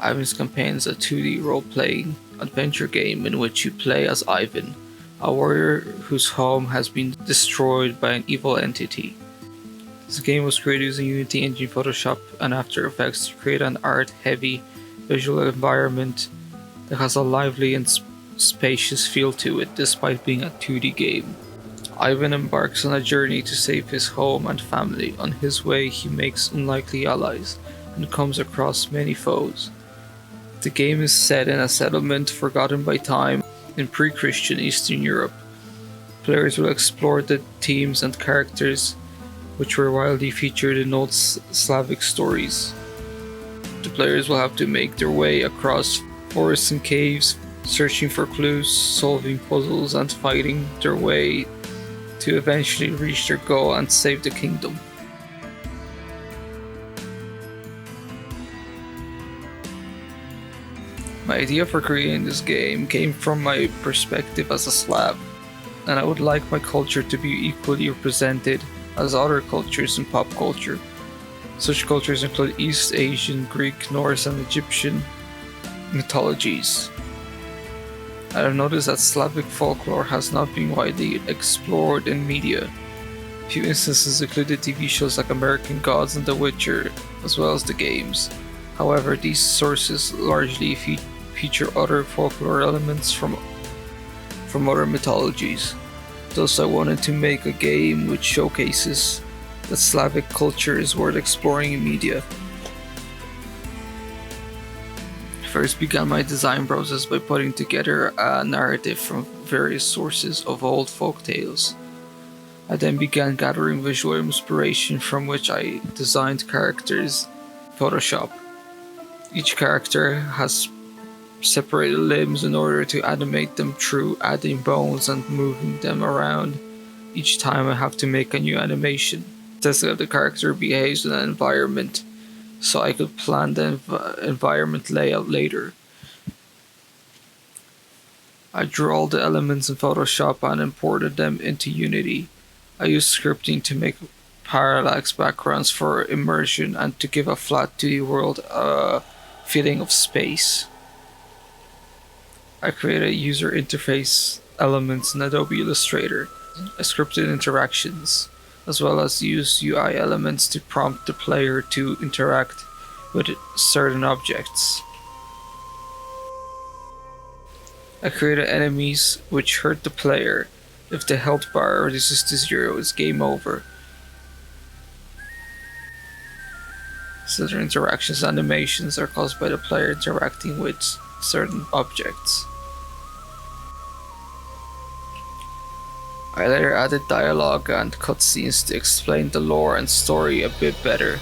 Ivan's Campaign is a 2D role-playing adventure game in which you play as Ivan, a warrior whose home has been destroyed by an evil entity. This game was created using Unity Engine, Photoshop, and After Effects to create an art-heavy visual environment that has a lively and spacious feel to it despite being a 2D game. Ivan embarks on a journey to save his home and family. On his way, he makes unlikely allies and comes across many foes. The game is set in a settlement forgotten by time in pre-Christian Eastern Europe. Players will explore the themes and characters which were widely featured in old Slavic stories. The players will have to make their way across forests and caves, searching for clues, solving puzzles, and fighting their way to eventually reach their goal and save the kingdom. My idea for creating this game came from my perspective as a Slav, and I would like my culture to be equally represented as other cultures in pop culture. Such cultures include East Asian, Greek, Norse, and Egyptian mythologies. I have noticed that Slavic folklore has not been widely explored in media. A few instances include the TV shows like American Gods and The Witcher, as well as the games. However, these sources largely feature other folklore elements from other mythologies. Thus, I wanted to make a game which showcases that Slavic culture is worth exploring in media. First began my design process by putting together a narrative from various sources of old folk tales. I then began gathering visual inspiration from which I designed characters in Photoshop. Each character has separated limbs in order to animate them through adding bones and moving them around. Each time I have to make a new animation. Test how the character behaves in an environment, so I could plan the environment layout later. I drew all the elements in Photoshop and imported them into Unity. I used scripting to make parallax backgrounds for immersion and to give a flat 2D world a feeling of space. I created user interface elements in Adobe Illustrator. I scripted interactions, as well as used UI elements to prompt the player to interact with certain objects. I created enemies which hurt the player. If the health bar reduces to 0, it's game over. Certain interactions and animations are caused by the player interacting with certain objects. I later added dialogue and cutscenes to explain the lore and story a bit better.